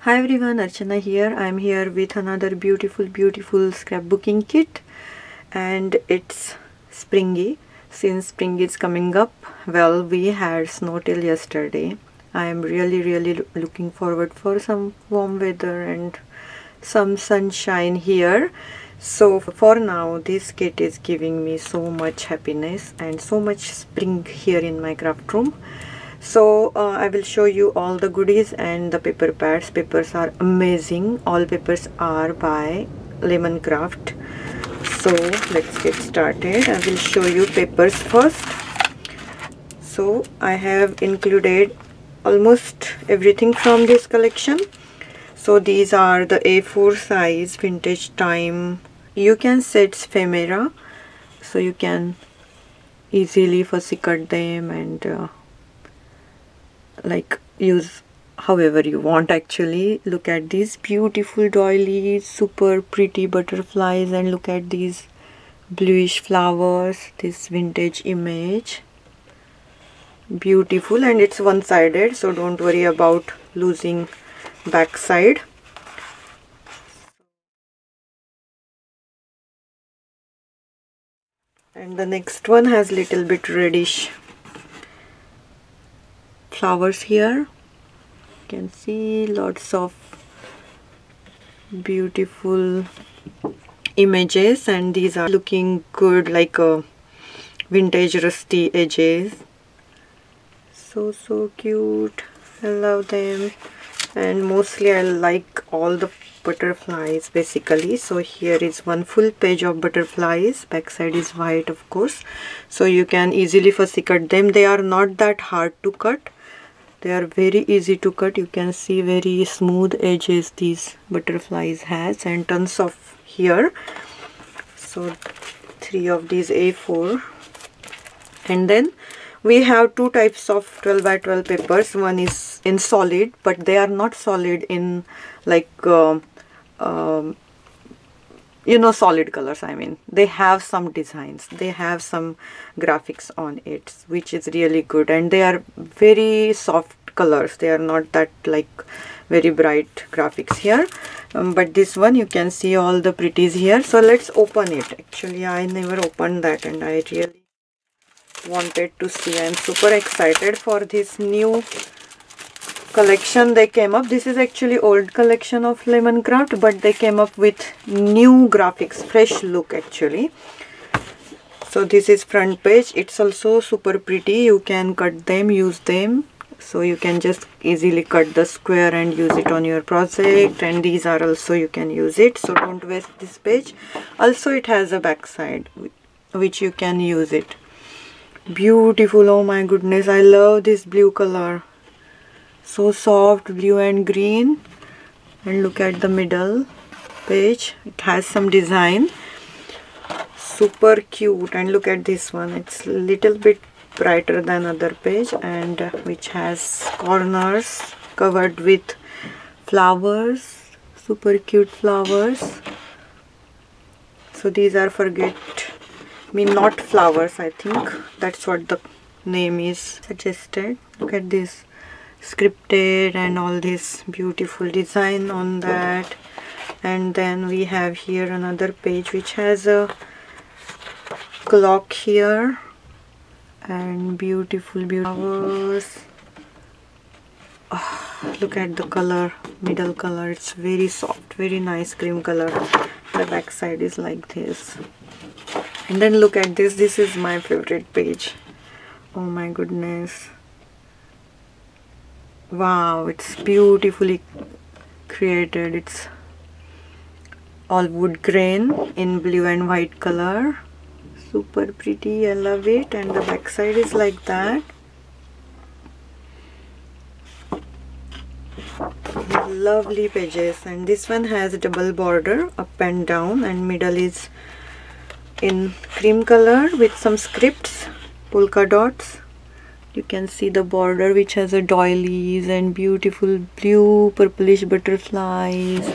Hi everyone, Archana here. I'm here with another beautiful scrapbooking kit, and it's springy. Since spring is coming up, well, we had snow till yesterday. I am really looking forward for some warm weather and some sunshine here. So for now, this kit is giving me so much happiness and so much spring here in my craft room. So I will show you all the goodies and the paper pads. Papers are amazing. All papers are by Lemon Craft. So let's get started. I will show you papers first. So I have included almost everything from this collection. So these are the A4 size vintage time. You can set ephemera, so you can easily fussy cut them and like use however you want. Actually, look at these beautiful doilies, super pretty butterflies, and look at these bluish flowers, this vintage image, beautiful. And it's one-sided, so don't worry about losing back side. And the next one has little bit reddish flowers here. You can see lots of beautiful images, and these are looking good, like a vintage rusty edges. So cute. I love them, and mostly I like all the butterflies basically. So here is one full page of butterflies. Backside is white, of course, so you can easily fussy cut them. They are not that hard to cut. They are very easy to cut. You can see very smooth edges these butterflies has, and tons of here. So 3 of these A4. And then we have two types of 12 by 12 papers. One is in solid, but they are not solid in like you know, solid colors. I mean, they have some designs, they have some graphics on it, which is really good, and they are very soft colors. They are not that like very bright graphics here, but this one you can see all the pretties here. So let's open it. Actually, I never opened that, and I really wanted to see. I'm super excited for this new collection they came up. This is actually old collection of Lemon Craft, but they came up with new graphics, fresh look actually. So this is front page. It's also super pretty. You can cut them, use them. So you can just easily cut the square and use it on your project, and these are also you can use it, so don't waste this page. Also it has a back side which you can use it. Beautiful. Oh my goodness, I love this blue color. So soft, blue and green. And look at the middle page, it has some design, super cute. And look at this one, it's a little bit brighter than other page, and which has corners covered with flowers, super cute flowers. So these are forget me not flowers, I think that's what the name is suggested. Look at this, scripted and all this beautiful design on that. And then we have here another page which has a clock here and beautiful flowers. Oh, look at the color, middle color, it's very soft, very nice cream color. The back side is like this. And then look at this, this is my favorite page. Oh my goodness, wow, it's beautifully created. It's all wood grain in blue and white color, super pretty. I love it. And the back side is like that, lovely pages. And this one has a double border up and down, and middle is in cream color with some scripts, polka dots. You can see the border which has a doilies and beautiful blue purplish butterflies,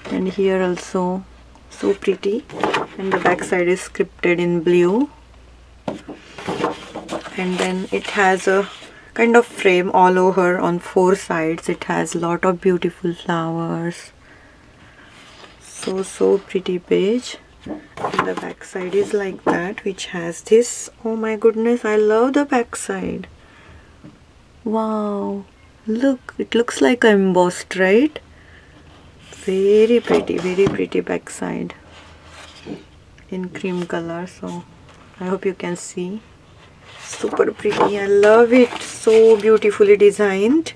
and here also so pretty. And the back side is scripted in blue, and then it has a kind of frame all over on 4 sides. It has lot of beautiful flowers. So pretty page. And the back side is like that, which has this. Oh my goodness, I love the back side. Wow, look, it looks like embossed, right? Very pretty back side in cream color. So I hope you can see. Super pretty. I love it. So beautifully designed.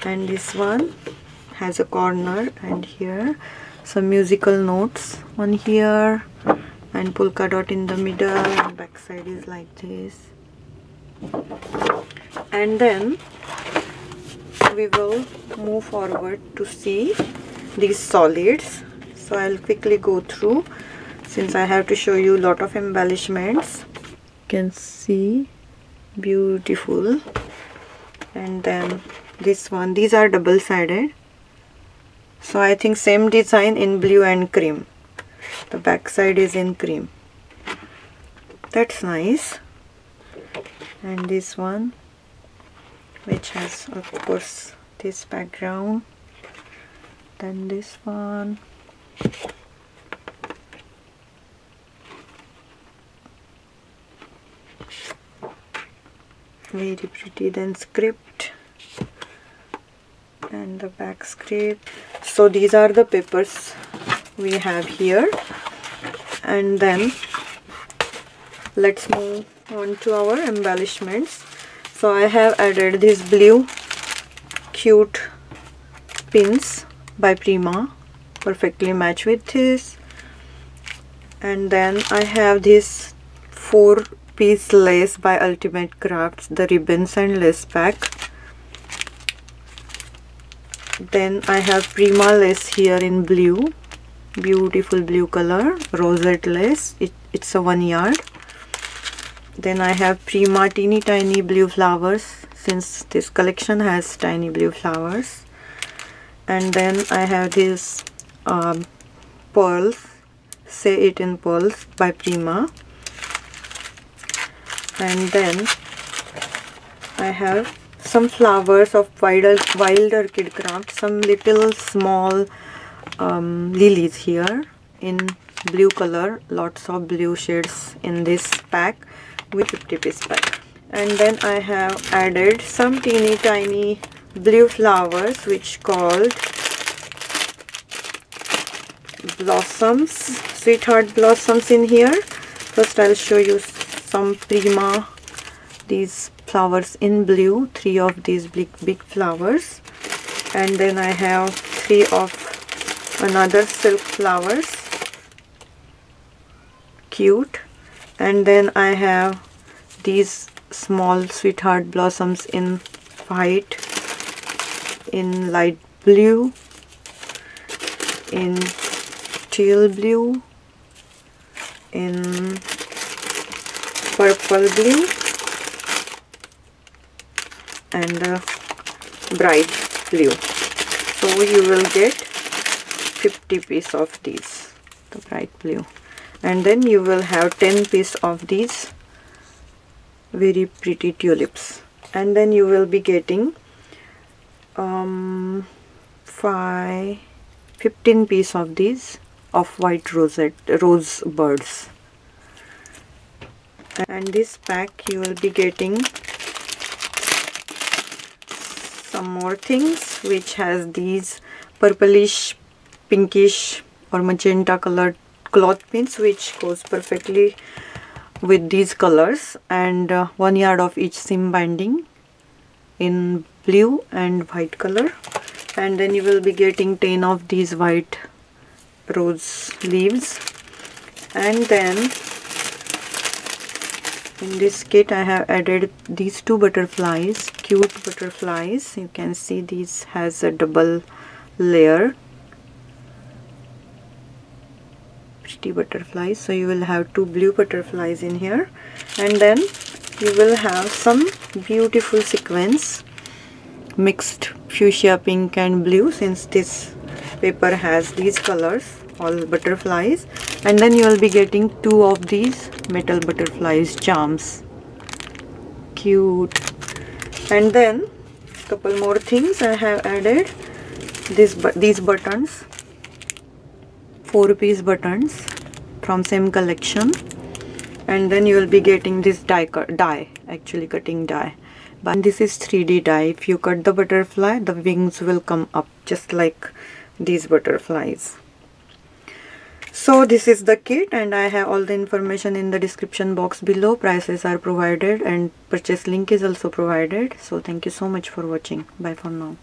And this one has a corner, and here some musical notes on here, and polka dot in the middle. Back side is like this. And then we will move forward to see these solids. So I'll quickly go through, since I have to show you a lot of embellishments. You can see, beautiful. And then this one, these are double-sided. So I think same design in blue and cream. The back side is in cream. That's nice. And this one, which has of course this background. Then this one. Very pretty. Then script. And the back script. So these are the papers we have here. And then let's move on to our embellishments. So I have added these blue cute pins by Prima, perfectly match with this. And then I have this 4-piece lace by Ultimate Crafts, the ribbons and lace pack. Then I have Prima lace here in blue, beautiful blue color, rosette lace. It's a 1 yard. Then I have Prima teeny tiny blue flowers, since this collection has tiny blue flowers. And then I have this pearls, Say It in Pearls by Prima. And then I have some flowers of Wild Orchid Craft, some little small lilies here in blue color, lots of blue shades in this pack with 50-piece pack. And then I have added some teeny tiny blue flowers which called blossoms, sweetheart blossoms in here. First I'll show you some Prima, these flowers in blue, 3 of these big flowers. And then I have 3 of another silk flowers, cute. And then I have these small sweetheart blossoms in white, in light blue, in teal blue, in purple blue, and bright blue. So you will get 50 pieces of these, the bright blue. And then you will have 10 pieces of these very pretty tulips. And then you will be getting 15 pieces of these of white rose birds. And this pack you will be getting some more things, which has these purplish, pinkish or magenta colored cloth pins, which goes perfectly with these colors, and 1 yard of each seam binding in blue and white color. And then you will be getting 10 of these white rose leaves. And then in this kit I have added these 2 butterflies, cute butterflies. You can see these has a double layer, pretty butterflies. So you will have 2 blue butterflies in here. And then you will have some beautiful sequins, mixed fuchsia pink and blue, since this paper has these colors, all butterflies. And then you will be getting 2 of these metal butterflies charms, cute. And then couple more things I have added. These buttons, 4 piece buttons from same collection. And then you will be getting this actually cutting die. But this is 3D die. If you cut the butterfly, the wings will come up just like these butterflies. So this is the kit, and I have all the information in the description box below. Prices are provided and purchase link is also provided. So thank you so much for watching. Bye for now.